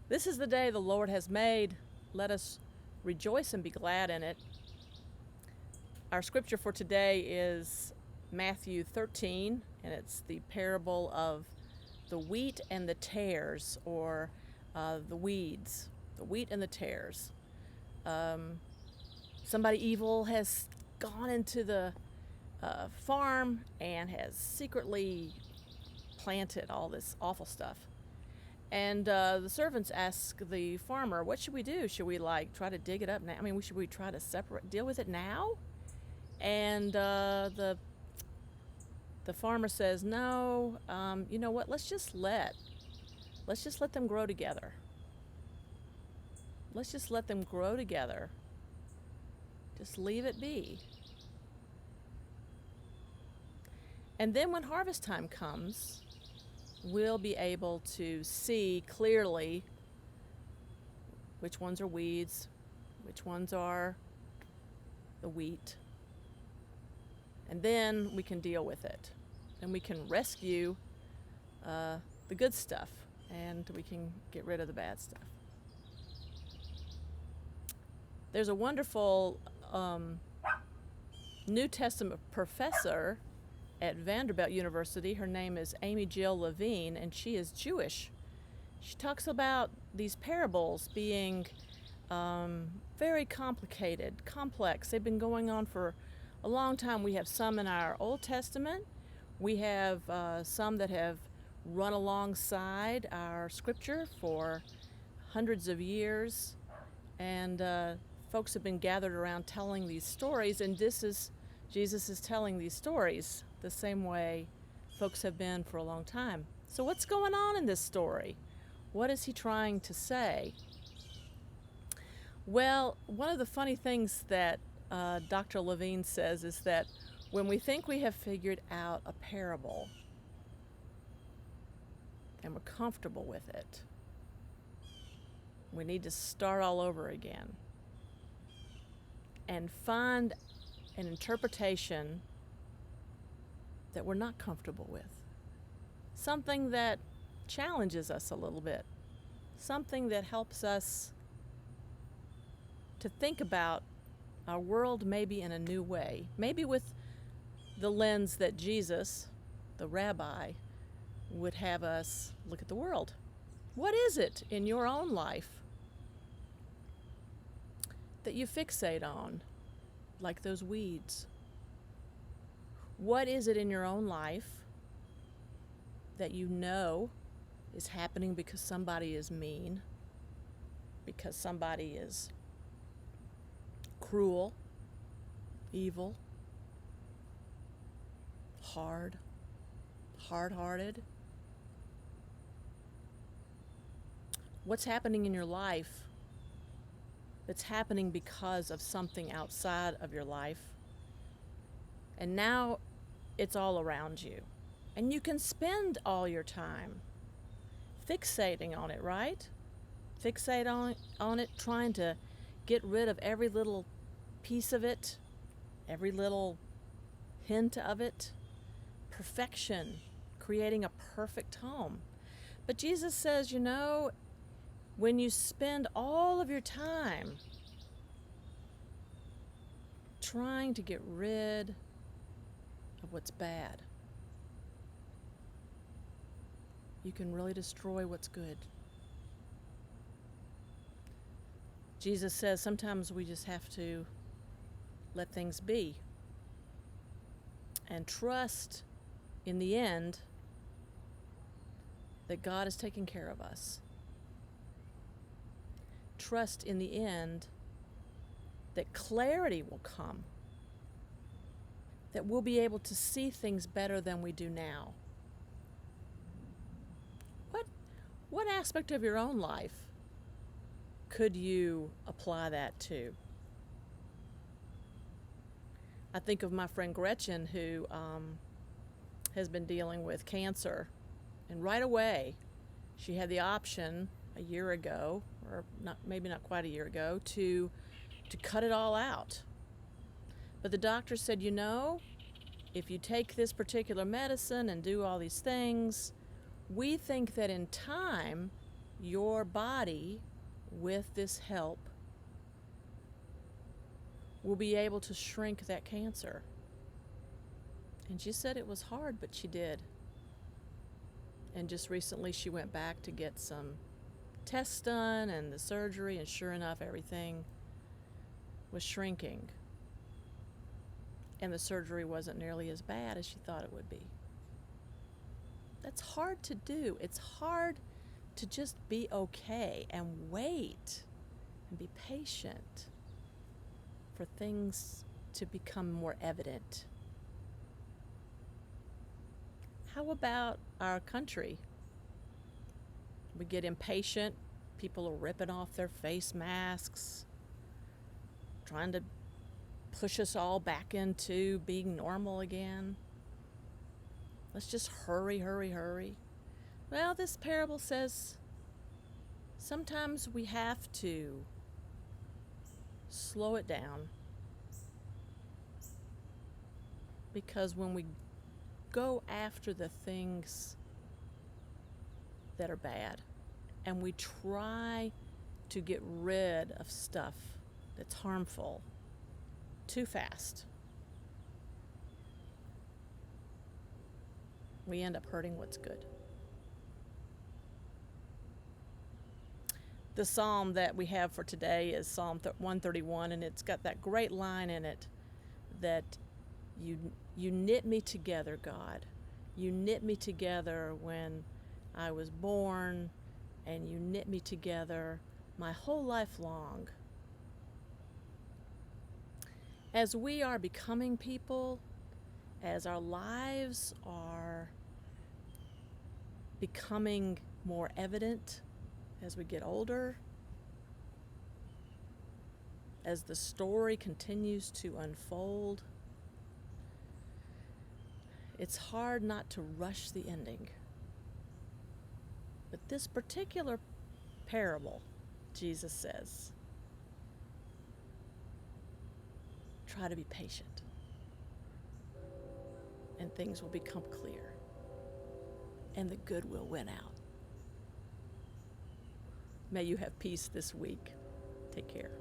This is the day the Lord has made. Let us rejoice and be glad in it. Our scripture for today is Matthew 13, and it's the parable of the wheat and the tares, or the weeds, the wheat and the tares. Somebody evil has gone into the farm and has secretly planted all this awful stuff. And the servants ask the farmer, "What should we do? Should we try to dig it up now? I mean, should we try to deal with it now?" And the farmer says, "No. You know what? Let's just let them grow together. Let's just let them grow together. Just leave it be." And then when harvest time comes, we'll be able to see clearly which ones are weeds, which ones are the wheat. And then we can deal with it. And we can rescue the good stuff, and we can get rid of the bad stuff. There's a wonderful New Testament professor at Vanderbilt University. Her name is Amy Jill Levine, and she is Jewish. She talks about these parables being very complicated, complex. They've been going on for a long time. We have some in our Old Testament. We have some that have run alongside our scripture for hundreds of years, and folks have been gathered around telling these stories, and Jesus is telling these stories the same way folks have been for a long time. So what's going on in this story? What is he trying to say? Well, one of the funny things that Dr. Levine says is that when we think we have figured out a parable and we're comfortable with it, we need to start all over again and find an interpretation that we're not comfortable with. Something that challenges us a little bit. Something that helps us to think about our world maybe in a new way. Maybe with the lens that Jesus, the rabbi, would have us look at the world. What is it in your own life that you fixate on, like those weeds? What is it in your own life that you know is happening because somebody is mean, because somebody is cruel, evil, hard-hearted? What's happening in your life that's happening because of something outside of your life? And now it's all around you. And you can spend all your time fixating on it, right? Fixate on it, trying to get rid of every little piece of it, every little hint of it. Perfection, creating a perfect home. But Jesus says, when you spend all of your time trying to get rid of what's bad, you can really destroy what's good. Jesus says sometimes we just have to let things be and trust in the end that God is taking care of us. Trust in the end that clarity will come, that we'll be able to see things better than we do now. What aspect of your own life could you apply that to? I think of my friend Gretchen, who has been dealing with cancer, and right away she had the option a year ago, or maybe not quite a year ago, to cut it all out. But the doctor said, if you take this particular medicine and do all these things, we think that in time your body, with this help, will be able to shrink that cancer. And she said it was hard, but she did. And just recently she went back to get some tests done and the surgery, and sure enough, everything was shrinking. And the surgery wasn't nearly as bad as she thought it would be. That's hard to do. It's hard to just be okay and wait and be patient for things to become more evident. How about our country? We get impatient. People are ripping off their face masks, trying to push us all back into being normal again. Let's just hurry, hurry, hurry. Well, this parable says sometimes we have to slow it down, because when we go after the things that are bad and we try to get rid of stuff that's harmful too fast, we end up hurting what's good. The psalm that we have for today is Psalm 131, and it's got that great line in it that you knit me together, God. You knit me together when I was born, and you knit me together my whole life long. As we are becoming people, as our lives are becoming more evident as we get older, as the story continues to unfold, it's hard not to rush the ending. But this particular parable, Jesus says, try to be patient, and things will become clear, and the good will win out. May you have peace this week. Take care.